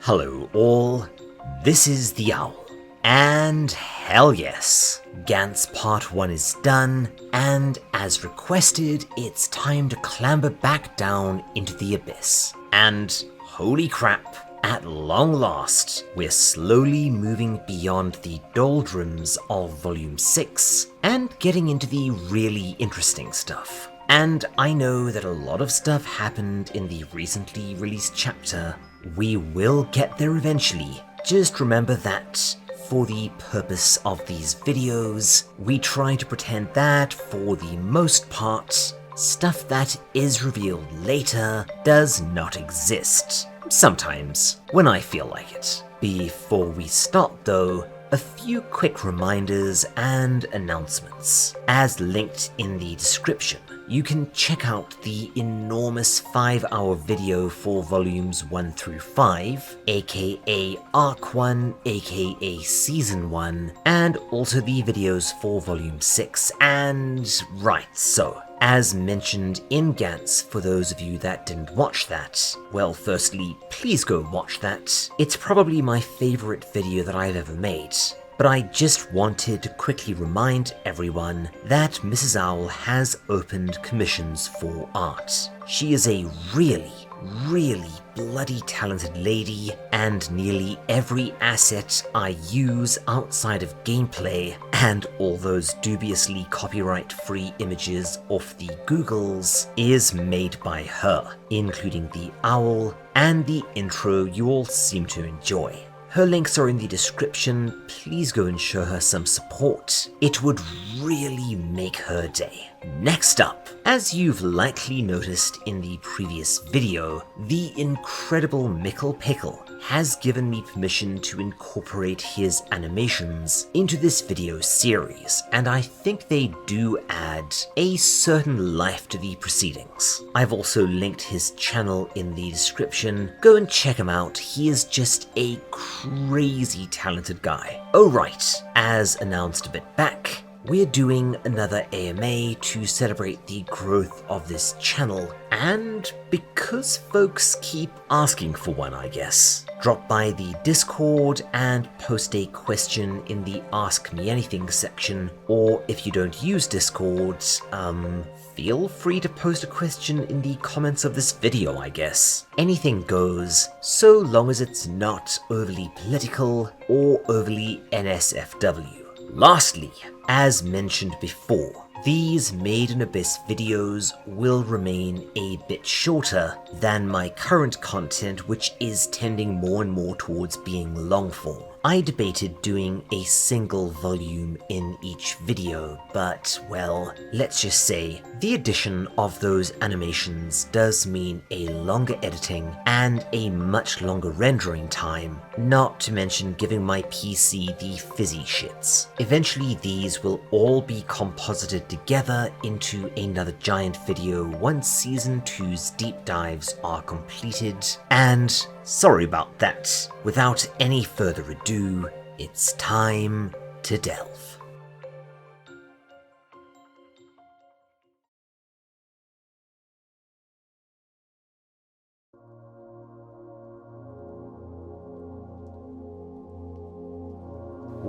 Hello all, this is the Owl, and hell yes, Gantz Part 1 is done, and as requested, it's time to clamber back down into the abyss. And holy crap, at long last, we're slowly moving beyond the doldrums of Volume 6 and getting into the really interesting stuff. And I know that a lot of stuff happened in the recently released chapter. We will get there eventually. Just remember that for the purpose of these videos, we try to pretend that for the most part, stuff that is revealed later does not exist. Sometimes, when I feel like it. Before we start though, a few quick reminders and announcements. As linked in the description, you can check out the enormous 5-hour video for volumes 1 through 5, aka Arc 1, aka Season 1, and also the videos for volume 6, and right, so as mentioned in Gantz, for those of you that didn't watch that, well, firstly, please go watch that. It's probably my favorite video that I've ever made. But I just wanted to quickly remind everyone that Mrs. Owl has opened commissions for art. She is a really bloody talented lady, and nearly every asset I use outside of gameplay and all those dubiously copyright-free images off the Googles is made by her, including the owl and the intro you all seem to enjoy. Her links are in the description. Please go and show her some support. It would really make her day. Next up, as you've likely noticed in the previous video, the incredible Mickle Pickle has given me permission to incorporate his animations into this video series, and I think they do add a certain life to the proceedings. I've also linked his channel in the description. Go and check him out. He is just a crazy talented guy. Oh right, as announced a bit back, we're doing another AMA to celebrate the growth of this channel, and because folks keep asking for one, I guess, drop by the Discord and post a question in the Ask Me Anything section, or if you don't use Discord, feel free to post a question in the comments of this video, I guess. Anything goes, so long as it's not overly political or overly NSFW. Lastly, as mentioned before, these Made in Abyss videos will remain a bit shorter than my current content, which is tending more and more towards being long form. I debated doing a single volume in each video, but well, let's just say the addition of those animations does mean a longer editing and a much longer rendering time, not to mention giving my PC the fizzy shits. Eventually these will all be composited together into another giant video once Season 2's deep dives are completed, and sorry about that. Without any further ado, it's time to delve.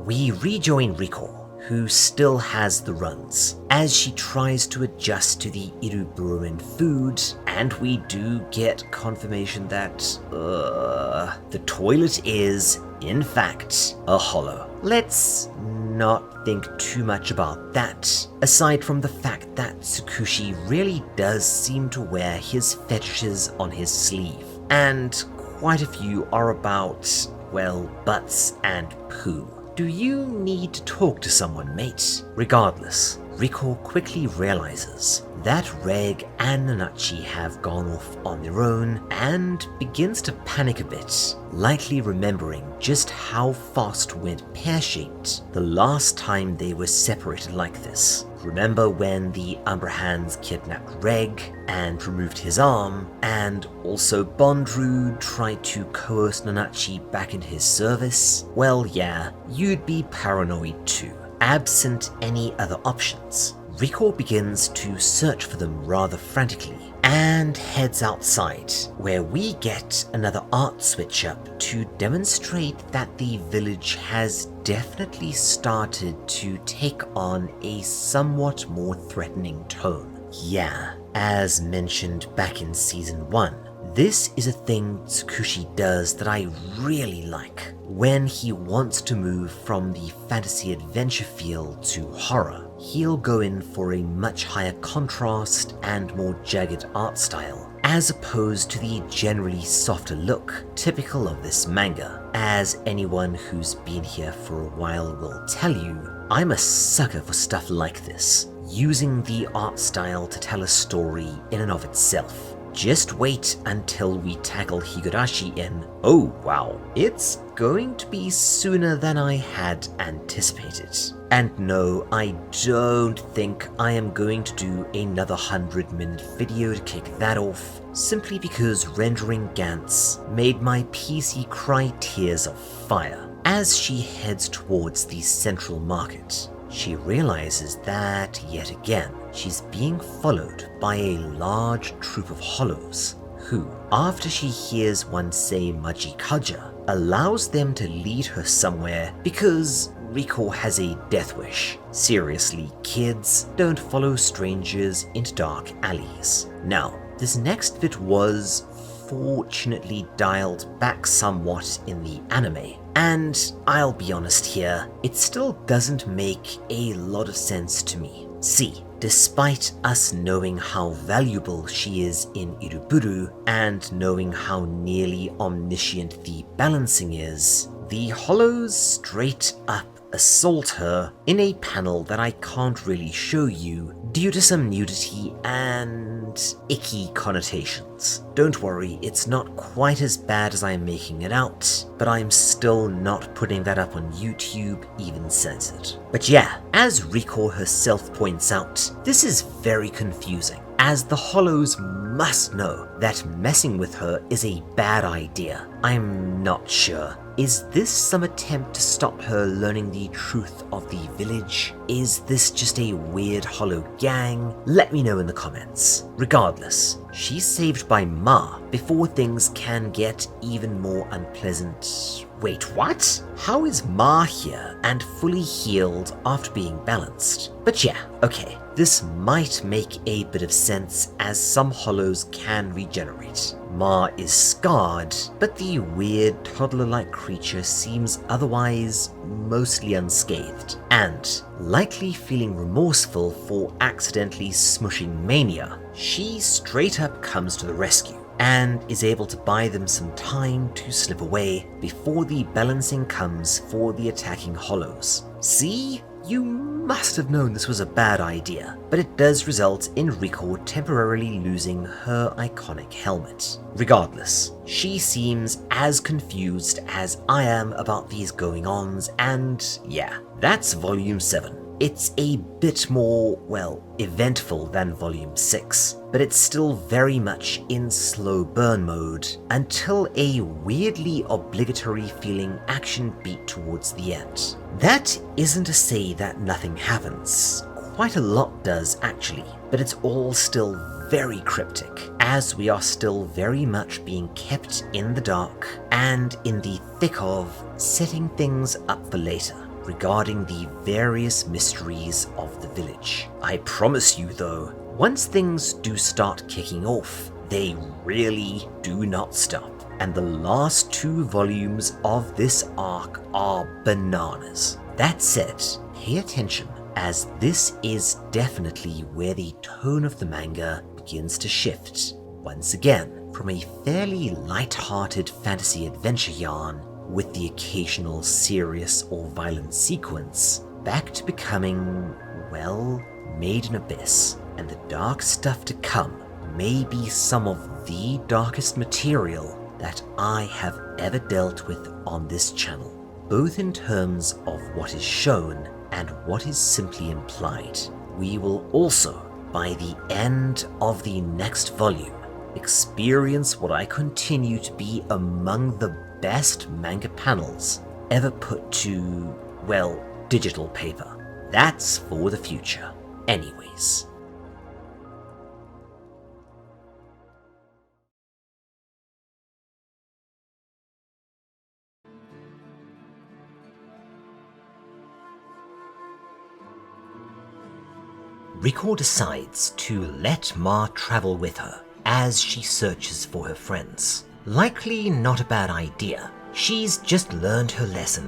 We rejoin Riko, who still has the runs, as she tries to adjust to the Iruburu and food, and we do get confirmation that, the toilet is, in fact, a hollow. Let's not think too much about that, aside from the fact that Tsukushi really does seem to wear his fetishes on his sleeve, and quite a few are about, well, butts and poo. Do you need to talk to someone, mate? Regardless, Riko quickly realizes that Regg and Nanachi have gone off on their own and begins to panic a bit, likely remembering just how fast went pear-shaped the last time they were separated like this. Remember when the Umbra Hands kidnapped Regg and removed his arm, and also Bondru tried to coerce Nanachi back into his service? Well, yeah, you'd be paranoid too. Absent any other options, Riko begins to search for them rather frantically, and heads outside, where we get another art switch up to demonstrate that the village has definitely started to take on a somewhat more threatening tone. Yeah, as mentioned back in season 1, this is a thing Tsukushi does that I really like. When he wants to move from the fantasy adventure feel to horror, he'll go in for a much higher contrast and more jagged art style, as opposed to the generally softer look typical of this manga. As anyone who's been here for a while will tell you, I'm a sucker for stuff like this, using the art style to tell a story in and of itself. Just wait until we tackle Higurashi in, oh wow, it's going to be sooner than I had anticipated. And no, I don't think I am going to do another 100-minute video to kick that off, simply because rendering Gantz made my PC cry tears of fire. As she heads towards the central market, she realizes that, yet again, she's being followed by a large troop of hollows, who, after she hears one say Majikaja, allows them to lead her somewhere because Riko has a death wish. Seriously, kids, don't follow strangers into dark alleys. Now, this next bit was fortunately dialed back somewhat in the anime, and I'll be honest here, it still doesn't make a lot of sense to me. See, despite us knowing how valuable she is in Iruburu and knowing how nearly omniscient the balancing is, the hollows straight up assault her in a panel that I can't really show you due to some nudity and icky connotations. Don't worry, it's not quite as bad as I'm making it out, but I'm still not putting that up on YouTube, even censored. But yeah, as Riko herself points out, this is very confusing, as the hollows must know that messing with her is a bad idea. I'm not sure. Is this some attempt to stop her learning the truth of the village? Is this just a weird hollow gang? Let me know in the comments. Regardless, she's saved by Ma before things can get even more unpleasant. Wait, what? How is Ma here and fully healed after being balanced? But yeah, okay, this might make a bit of sense as some hollows can regenerate. Ma is scarred, but the weird toddler-like creature seems otherwise mostly unscathed, and likely feeling remorseful for accidentally smushing Mania, she straight up comes to the rescue and is able to buy them some time to slip away before the balancing comes for the attacking hollows. See? You must have known this was a bad idea, but it does result in Riko temporarily losing her iconic helmet. Regardless, she seems as confused as I am about these going-ons, and yeah, that's Volume 7. It's a bit more, well, eventful than Volume 6, but it's still very much in slow burn mode until a weirdly obligatory feeling action beat towards the end. That isn't to say that nothing happens. Quite a lot does actually, but it's all still very cryptic, as we are still very much being kept in the dark and in the thick of setting things up for later regarding the various mysteries of the village. I promise you though, once things do start kicking off, they really do not stop. And the last 2 volumes of this arc are bananas. That said, pay attention, as this is definitely where the tone of the manga begins to shift. Once again, from a fairly light-hearted fantasy adventure yarn with the occasional serious or violent sequence, back to becoming, well, Made in Abyss, and the dark stuff to come may be some of the darkest material that I have ever dealt with on this channel, both in terms of what is shown and what is simply implied. We will also, by the end of the next volume, experience what I continue to be among the best manga panels ever put to, well, digital paper. That's for the future. Anyways. Riko decides to let Ma travel with her as she searches for her friends. Likely not a bad idea. She's just learned her lesson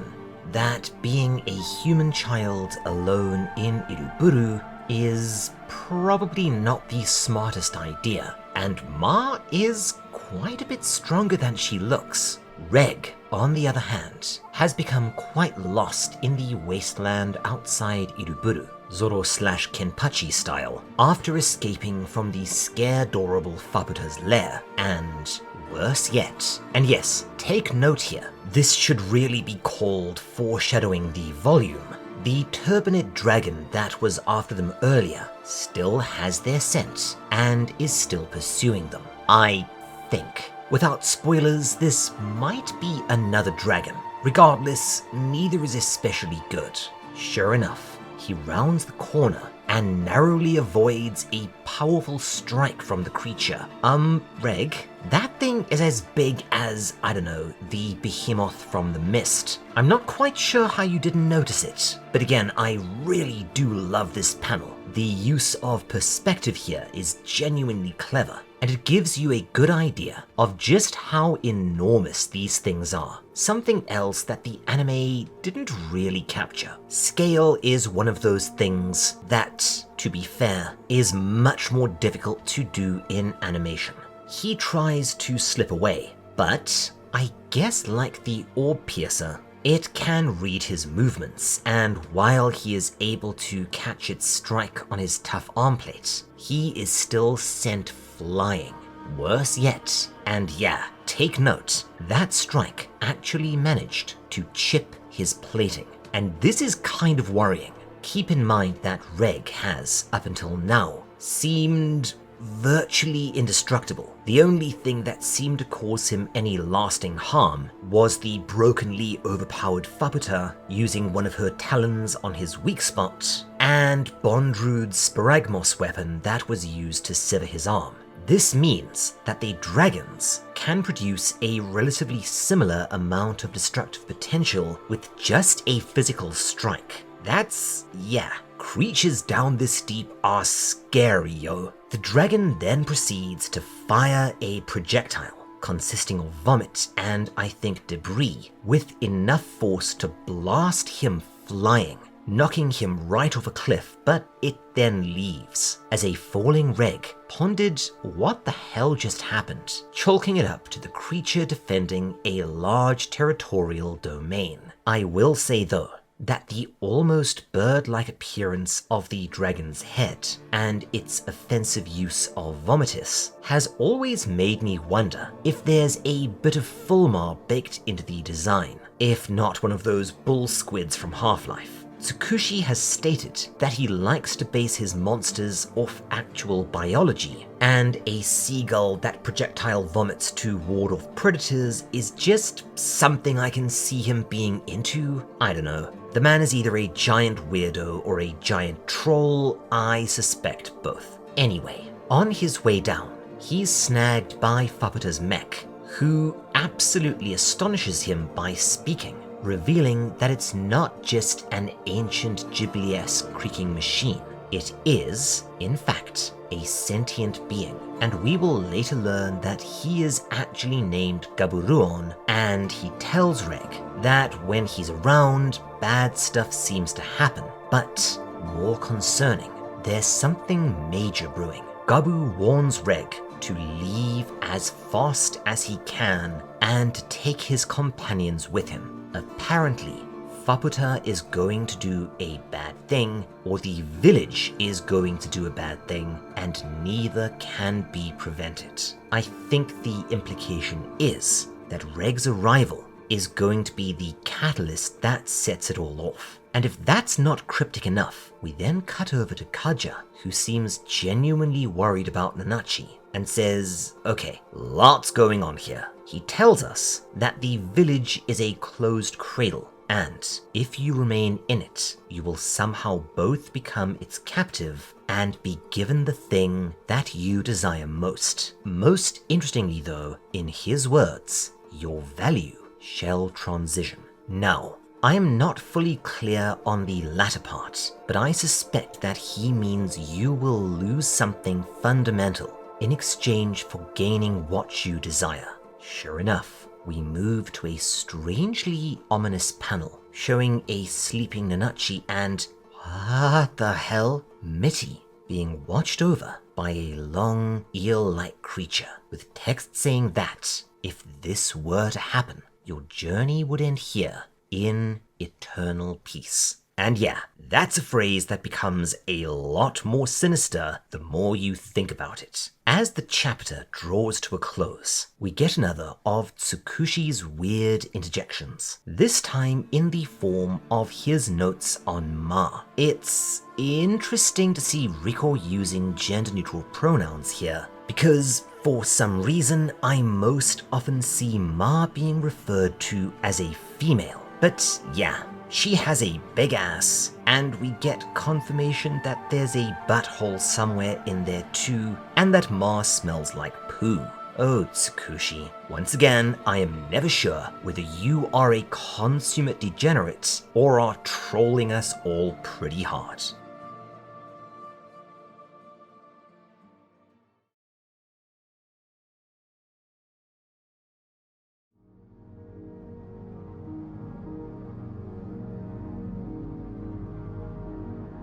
that being a human child alone in Iruburu is probably not the smartest idea, and Ma is quite a bit stronger than she looks. Regg, on the other hand, has become quite lost in the wasteland outside Iruburu, Zoro/Kenpachi style, after escaping from the scare-adorable Faputa's lair, and worse yet. And yes, take note here, this should really be called foreshadowing the volume. The turbinate dragon that was after them earlier still has their scent and is still pursuing them, I think. Without spoilers, this might be another dragon. Regardless, neither is especially good. Sure enough, he rounds the corner and narrowly avoids a powerful strike from the creature. Regg, that thing is as big as, I don't know, the behemoth from The Mist. I'm not quite sure how you didn't notice it, but again, I really do love this panel. The use of perspective here is genuinely clever, and it gives you a good idea of just how enormous these things are. Something else that the anime didn't really capture. Scale is one of those things that, to be fair, is much more difficult to do in animation. He tries to slip away, but I guess like the orb piercer, it can read his movements, and while he is able to catch its strike on his tough arm plate, he is still sent flying. Worse yet, and yeah, take note, that strike actually managed to chip his plating. And this is kind of worrying. Keep in mind that Regg has, up until now, seemed virtually indestructible. The only thing that seemed to cause him any lasting harm was the brokenly overpowered Faputa using one of her talons on his weak spot, and Bondrud's Sparagmos weapon that was used to sever his arm. This means that the dragons can produce a relatively similar amount of destructive potential with just a physical strike. That's, yeah, creatures down this deep are scary, yo. The dragon then proceeds to fire a projectile consisting of vomit and, I think, debris, with enough force to blast him flying, knocking him right off a cliff, but it then leaves, as a falling Regg pondered what the hell just happened, chalking it up to the creature defending a large territorial domain. I will say though, that the almost bird-like appearance of the dragon's head and its offensive use of vomitus has always made me wonder if there's a bit of Fulmar baked into the design, if not one of those bull squids from Half-Life. Tsukushi has stated that he likes to base his monsters off actual biology, and a seagull that projectile vomits to ward off predators is just something I can see him being into. I don't know. The man is either a giant weirdo or a giant troll, I suspect both. Anyway, on his way down, he's snagged by Faputa's mech, who absolutely astonishes him by speaking, revealing that it's not just an ancient Ghibli-esque creaking machine. It is, in fact, a sentient being, and we will later learn that he is actually named Gaburuon, and he tells Regg that when he's around, bad stuff seems to happen. But more concerning, there's something major brewing. Gabu warns Regg to leave as fast as he can and to take his companions with him. Apparently, Faputa is going to do a bad thing, or the village is going to do a bad thing, and neither can be prevented. I think the implication is that Regg's arrival is going to be the catalyst that sets it all off. And if that's not cryptic enough, we then cut over to Kaja, who seems genuinely worried about Nanachi, and says, okay, lots going on here. He tells us that the village is a closed cradle, and if you remain in it, you will somehow both become its captive and be given the thing that you desire most. Most interestingly though, in his words, your value shall transition. Now, I am not fully clear on the latter part, but I suspect that he means you will lose something fundamental in exchange for gaining what you desire. Sure enough, we move to a strangely ominous panel showing a sleeping Nanachi and, what the hell, Mitty being watched over by a long, eel-like creature with text saying that, if this were to happen, your journey would end here in eternal peace. And yeah, that's a phrase that becomes a lot more sinister the more you think about it. As the chapter draws to a close, we get another of Tsukushi's weird interjections, this time in the form of his notes on Ma. It's interesting to see Riko using gender-neutral pronouns here, because for some reason I most often see Ma being referred to as a female. But yeah, she has a big ass, and we get confirmation that there's a butthole somewhere in there too, and that Ma smells like poo. Oh, Tsukushi. Once again, I am never sure whether you are a consummate degenerate or are trolling us all pretty hard.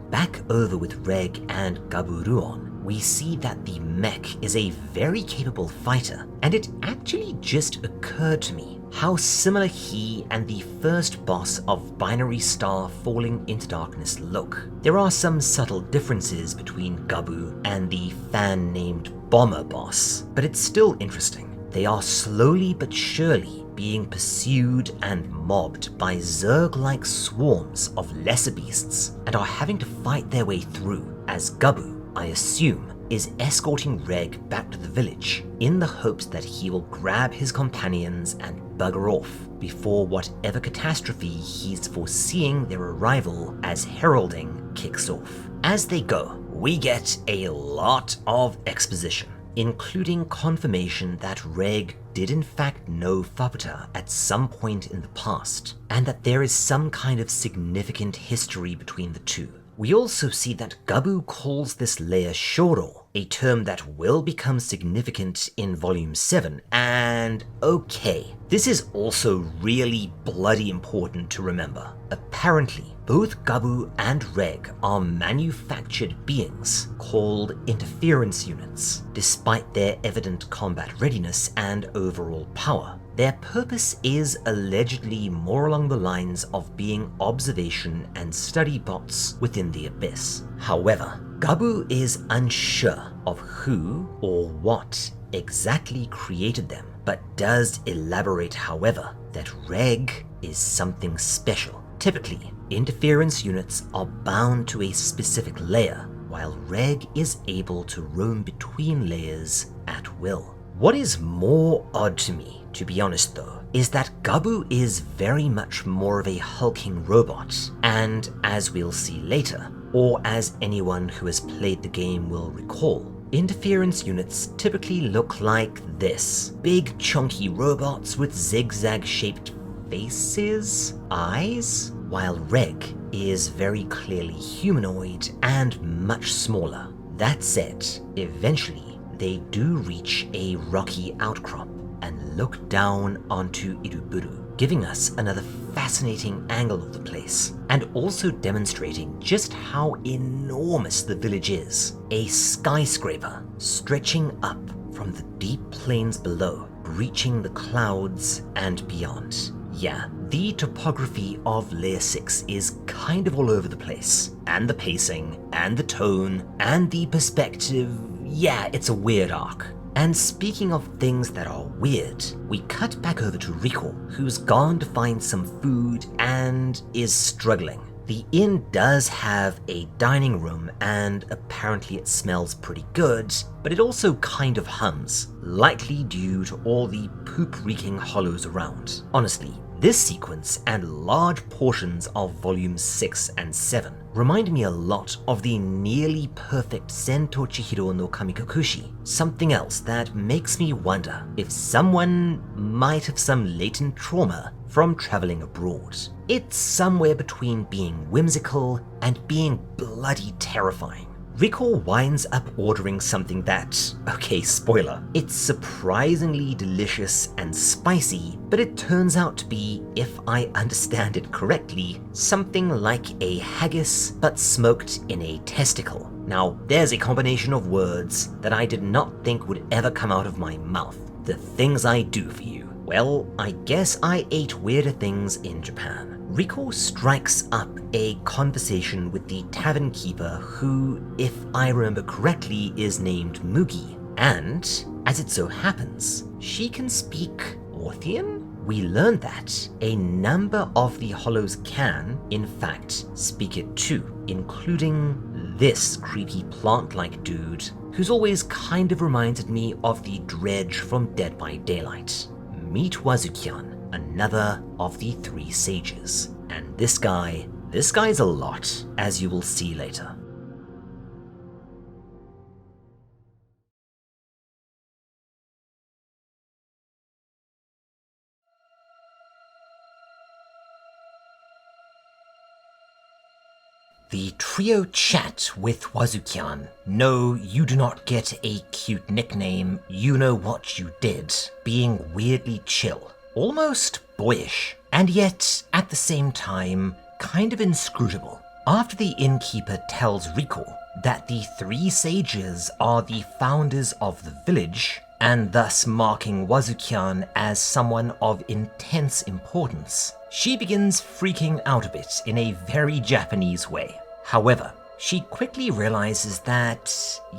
Back over with Regg and Gaburuon, we see that the mech is a very capable fighter, and it actually just occurred to me how similar he and the first boss of Binary Star Falling into Darkness look. There are some subtle differences between Gabu and the fan-named Bomber boss, but it's still interesting. They are slowly but surely being pursued and mobbed by Zerg-like swarms of lesser beasts, and are having to fight their way through, as Gabu, I assume, is escorting Regg back to the village in the hopes that he will grab his companions and bugger off before whatever catastrophe he's foreseeing their arrival as heralding kicks off. As they go, we get a lot of exposition, including confirmation that Regg did in fact know Faputa at some point in the past, and that there is some kind of significant history between the two. We also see that Gabu calls this layer Shoro, a term that will become significant in Volume 7, and okay, this is also really bloody important to remember. Apparently, both Gabu and Regg are manufactured beings called interference units, despite their evident combat readiness and overall power. Their purpose is allegedly more along the lines of being observation and study bots within the Abyss. However, Gabu is unsure of who or what exactly created them, but does elaborate, however, that Regg is something special. Typically, interference units are bound to a specific layer, while Regg is able to roam between layers at will. What is more odd to me, to be honest though, is that Gabu is very much more of a hulking robot, and as we'll see later, or as anyone who has played the game will recall, interference units typically look like this. Big chunky robots with zigzag-shaped faces, eyes, while Regg is very clearly humanoid and much smaller. That said, eventually they do reach a rocky outcrop and look down onto Iruburu, giving us another fascinating angle of the place, and also demonstrating just how enormous the village is. A skyscraper stretching up from the deep plains below, reaching the clouds and beyond. Yeah, the topography of Layer 6 is kind of all over the place, and the pacing, and the tone, and the perspective. Yeah, it's a weird arc. And speaking of things that are weird, we cut back over to Riko, who's gone to find some food and is struggling. The inn does have a dining room, and apparently it smells pretty good, but it also kind of hums, likely due to all the poop-reeking hollows around. Honestly, this sequence and large portions of Volumes 6 and 7 remind me a lot of the nearly perfect Sento Chihiro no Kamikokushi, something else that makes me wonder if someone might have some latent trauma from traveling abroad. It's somewhere between being whimsical and being bloody terrifying. Riko winds up ordering something that, okay, spoiler, it's surprisingly delicious and spicy, but it turns out to be, if I understand it correctly, something like a haggis but smoked in a testicle. Now, there's a combination of words that I did not think would ever come out of my mouth. The things I do for you. Well, I guess I ate weirder things in Japan. Riko strikes up a conversation with the tavern keeper who, if I remember correctly, is named Mugi. And, as it so happens, she can speak Orthian? We learned that a number of the hollows can, in fact, speak it too, including this creepy plant-like dude, who's always kind of reminded me of the dredge from Dead by Daylight. Meet Wazukyan, another of the three sages. And this guy's a lot, as you will see later. The trio chat with Wazukyan. No, you do not get a cute nickname, you know what you did, being weirdly chill, almost boyish, and yet, at the same time, kind of inscrutable. After the innkeeper tells Riko that the three sages are the founders of the village, and thus marking Wazukyan as someone of intense importance, she begins freaking out a bit in a very Japanese way. However, she quickly realizes that,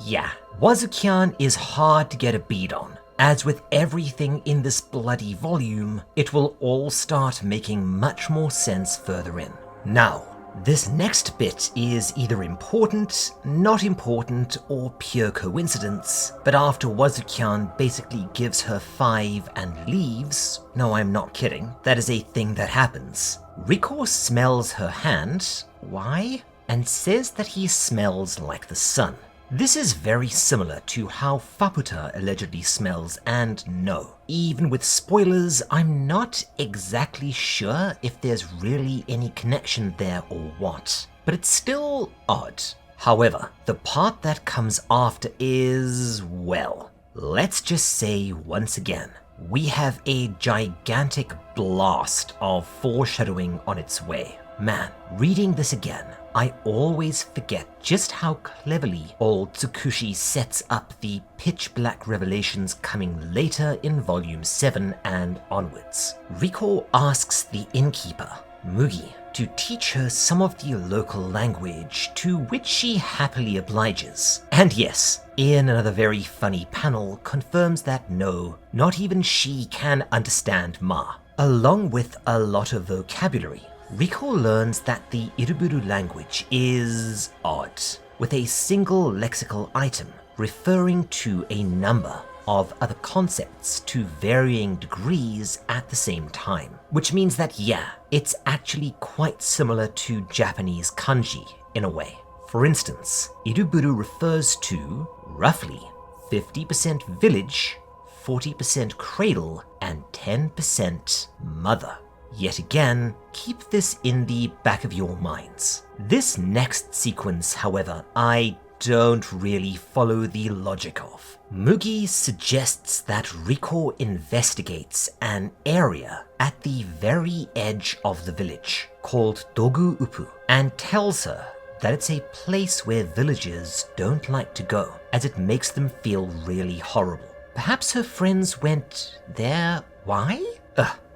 yeah, Wazukyan is hard to get a bead on. As with everything in this bloody volume, it will all start making much more sense further in. Now, this next bit is either important, not important, or pure coincidence, but after Wazukyan basically gives her 5 and leaves, no, I'm not kidding, that is a thing that happens. Riko smells her hand, why? And says that he smells like the sun. This is very similar to how Faputa allegedly smells, and no, even with spoilers, I'm not exactly sure if there's really any connection there or what, but it's still odd. However, the part that comes after is, well, let's just say once again, we have a gigantic blast of foreshadowing on its way. Man, reading this again, I always forget just how cleverly old Tsukushi sets up the pitch black revelations coming later in volume 7 and onwards. Riko asks the innkeeper, Mugi, to teach her some of the local language, to which she happily obliges. And yes, in another very funny panel, confirms that no, not even she can understand Ma. Along with a lot of vocabulary, Riko learns that the Iruburu language is odd, with a single lexical item referring to a number of other concepts to varying degrees at the same time. Which means that, yeah, it's actually quite similar to Japanese kanji in a way. For instance, Iruburu refers to, roughly, 50% village, 40% cradle, and 10% mother. Yet again, keep this in the back of your minds. This next sequence, however, I don't really follow the logic of. Mugi suggests that Riko investigates an area at the very edge of the village called Dogu Upu and tells her that it's a place where villagers don't like to go as it makes them feel really horrible. Perhaps her friends went there. Why?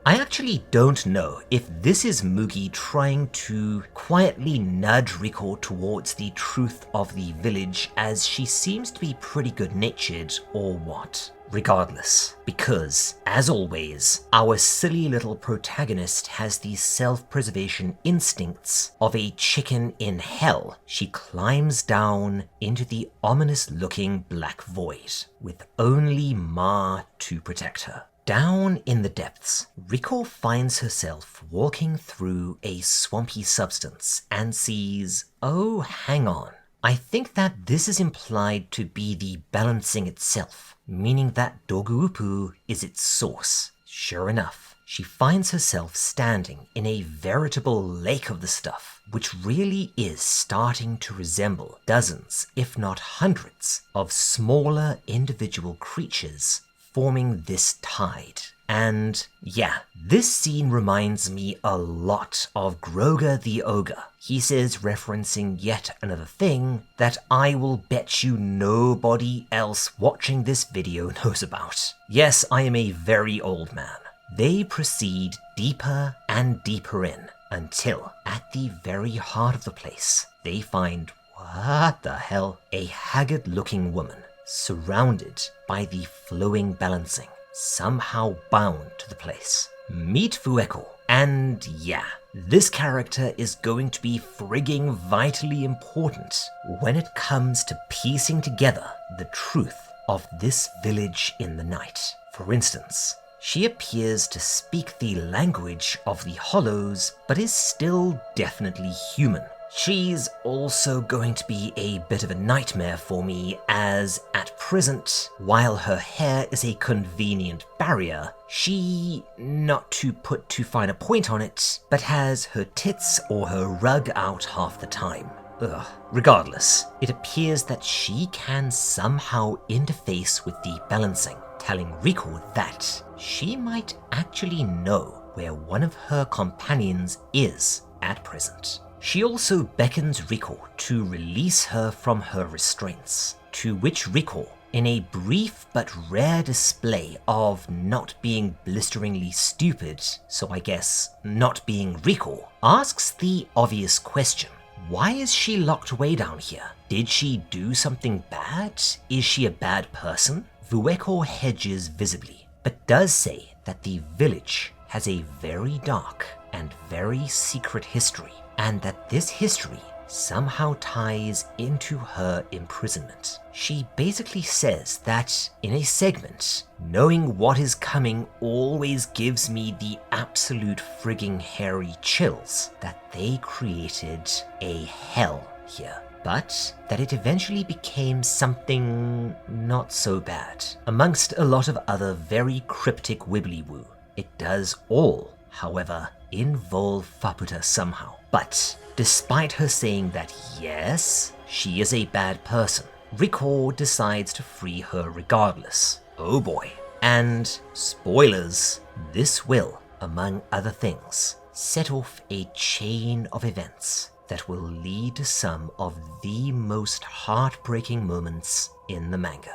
I actually don't know if this is Mugi trying to quietly nudge Riko towards the truth of the village as she seems to be pretty good-natured or what. Regardless, because, as always, our silly little protagonist has the self-preservation instincts of a chicken in hell. She climbs down into the ominous-looking black void, with only Ma to protect her. Down in the depths, Riko finds herself walking through a swampy substance and sees, oh, hang on. I think that this is implied to be the balancing itself, meaning that Dogu Upu is its source. Sure enough, she finds herself standing in a veritable lake of the stuff, which really is starting to resemble dozens, if not hundreds, of smaller individual creatures forming this tide. And yeah, this scene reminds me a lot of Groga the Ogre. He says, referencing yet another thing that I will bet you nobody else watching this video knows about. Yes, I am a very old man. They proceed deeper and deeper in, until at the very heart of the place, they find, what the hell, a haggard-looking woman surrounded by the flowing balancing, somehow bound to the place. Meet Wukan, and yeah, this character is going to be frigging vitally important when it comes to piecing together the truth of this village in the night. For instance, she appears to speak the language of the Hollows, but is still definitely human. She's also going to be a bit of a nightmare for me, as at present, while her hair is a convenient barrier, she, not to put too fine a point on it, but has her tits or her rug out half the time. Ugh. Regardless, it appears that she can somehow interface with the balancing, telling Riko that she might actually know where one of her companions is at present. She also beckons Riko to release her from her restraints, to which Riko, in a brief but rare display of not being blisteringly stupid, so I guess not being Riko, asks the obvious question. Why is she locked away down here? Did she do something bad? Is she a bad person? Wukan hedges visibly, but does say that the village has a very dark and very secret history, and that this history somehow ties into her imprisonment. She basically says that in a segment, knowing what is coming always gives me the absolute frigging hairy chills, that they created a hell here, but that it eventually became something not so bad. Amongst a lot of other very cryptic wibbly-woo, it does all, however, involve Faputa somehow. But despite her saying that yes, she is a bad person, Riko decides to free her regardless. Oh boy. And spoilers, this will, among other things, set off a chain of events that will lead to some of the most heartbreaking moments in the manga.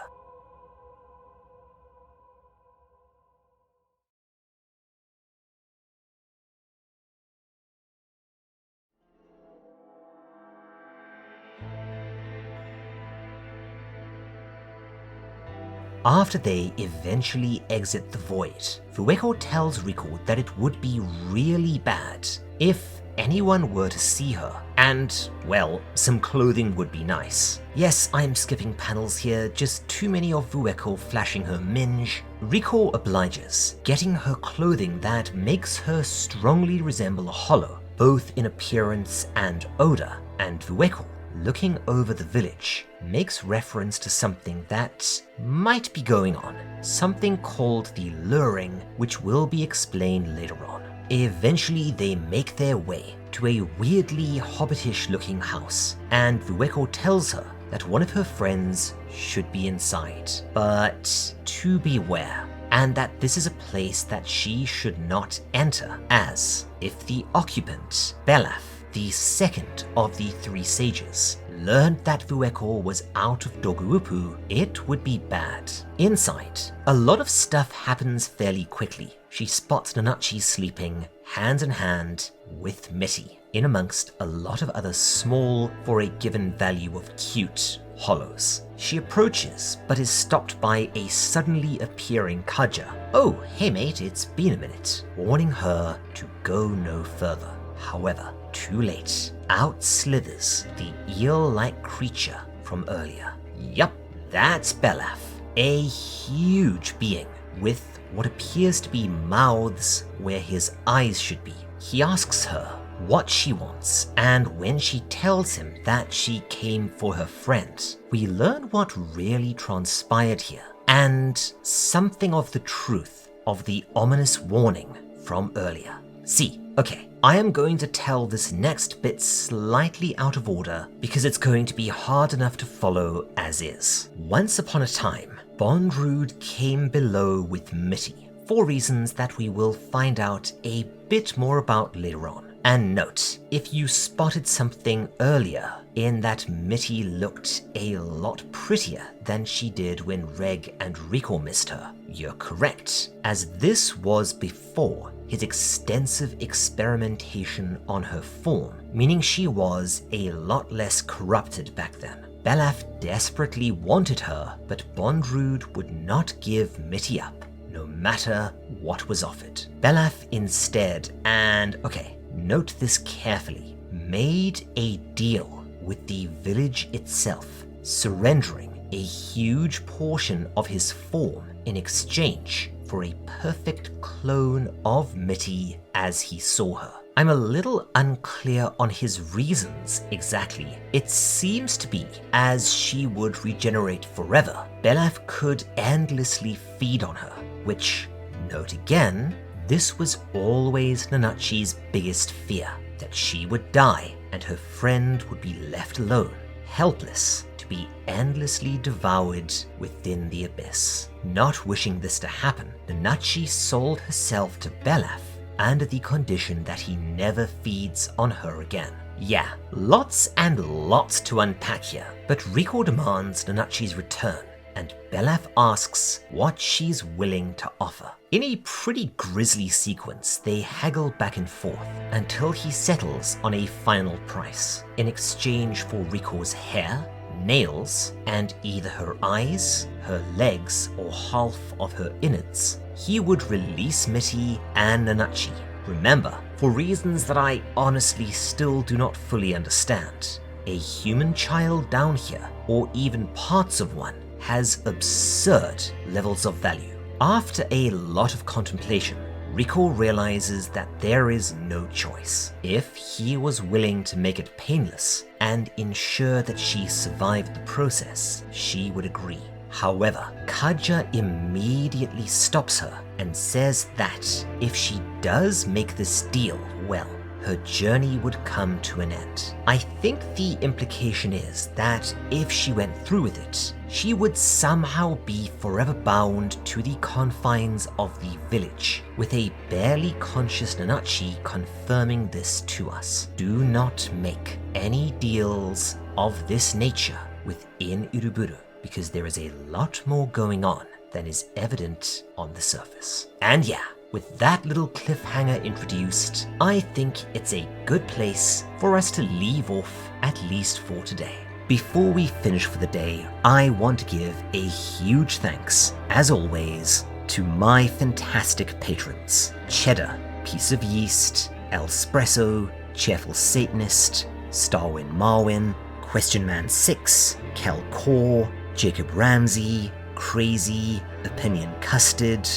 After they eventually exit the void, Wukan tells Riko that it would be really bad if anyone were to see her, and, well, some clothing would be nice. Yes, I'm skipping panels here, just too many of Wukan flashing her minge. Riko obliges, getting her clothing that makes her strongly resemble a hollow, both in appearance and odor, and Wukan, looking over the village, makes reference to something that might be going on, something called the luring, which will be explained later on. Eventually they make their way to a weirdly hobbitish looking house, and Wukan tells her that one of her friends should be inside, but to beware, and that this is a place that she should not enter, as if the occupant, Belaf, the second of the three sages, learned that Wukan was out of Doguupu, it would be bad. Inside, a lot of stuff happens fairly quickly. She spots Nanachi sleeping, hand in hand, with Mitty, in amongst a lot of other small, for a given value of cute, hollows. She approaches, but is stopped by a suddenly appearing Kaja. Oh, hey mate, it's been a minute, warning her to go no further. However, too late. Out slithers the eel-like creature from earlier. Yup, that's Belaf, a huge being with what appears to be mouths where his eyes should be. He asks her what she wants, and when she tells him that she came for her friend, we learn what really transpired here, and something of the truth of the ominous warning from earlier. See, okay, I am going to tell this next bit slightly out of order because it's going to be hard enough to follow as is. Once upon a time, Bondrewd came below with Mitty, for reasons that we will find out a bit more about later on. And note, if you spotted something earlier in that Mitty looked a lot prettier than she did when Regg and Riko missed her, you're correct, as this was before his extensive experimentation on her form, meaning she was a lot less corrupted back then. Belaf desperately wanted her, but Bondrewd would not give Mitty up, no matter what was offered. Belaf instead, and okay, note this carefully, made a deal with the village itself, surrendering a huge portion of his form in exchange for a perfect clone of Mitty as he saw her. I'm a little unclear on his reasons exactly. It seems to be as she would regenerate forever, Belaf could endlessly feed on her, which, note again, this was always Nanachi's biggest fear, that she would die and her friend would be left alone, helpless to be endlessly devoured within the abyss. Not wishing this to happen, Nanachi sold herself to Belaf under the condition that he never feeds on her again. Yeah, lots and lots to unpack here, but Riko demands Nanachi's return, and Belaf asks what she's willing to offer. In a pretty grisly sequence, they haggle back and forth until he settles on a final price. In exchange for Riko's hair, nails, and either her eyes, her legs, or half of her innards, he would release Mitty and Nanachi. Remember, for reasons that I honestly still do not fully understand, a human child down here, or even parts of one, has absurd levels of value. After a lot of contemplation, Riko realizes that there is no choice. If he was willing to make it painless and ensure that she survived the process, she would agree. However, Kaja immediately stops her and says that if she does make this deal, well, her journey would come to an end. I think the implication is that if she went through with it, she would somehow be forever bound to the confines of the village, with a barely conscious Nanachi confirming this to us. Do not make any deals of this nature within Iruburu, because there is a lot more going on than is evident on the surface. And yeah, with that little cliffhanger introduced, I think it's a good place for us to leave off, at least for today. Before we finish for the day, I want to give a huge thanks, as always, to my fantastic patrons: Cheddar, Piece of Yeast, Elspresso, Cheerful Satanist, Starwin Marwin, Question Man 6, Kel Core, Jacob Ramsey, Crazy, Opinion Custard,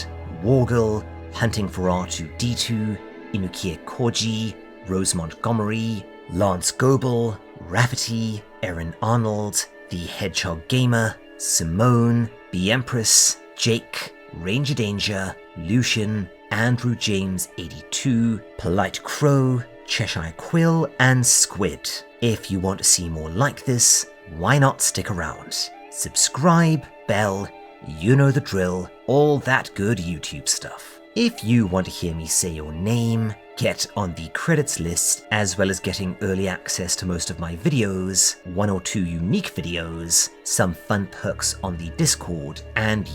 Wargle, Hunting for R2D2, Inukie Koji, Rose Montgomery, Lance Goebel, Rafferty, Erin Arnold, The Hedgehog Gamer, Simone, The Empress, Jake, Ranger Danger, Lucian, Andrew James 82, Polite Crow, Cheshire Quill, and Squid. If you want to see more like this, why not stick around? Subscribe, bell, you know the drill, all that good YouTube stuff. If you want to hear me say your name, get on the credits list, as well as getting early access to most of my videos, 1 or 2 unique videos, some fun perks on the Discord, and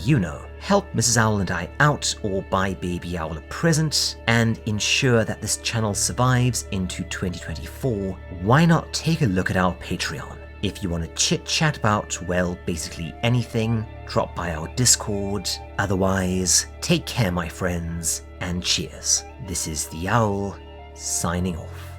help Mrs. Owl and I out or buy Baby Owl a present, and ensure that this channel survives into 2024, why not take a look at our Patreon? If you want to chit-chat about, well, basically anything, drop by our Discord. Otherwise, take care, my friends, and cheers. This is the Owl, signing off.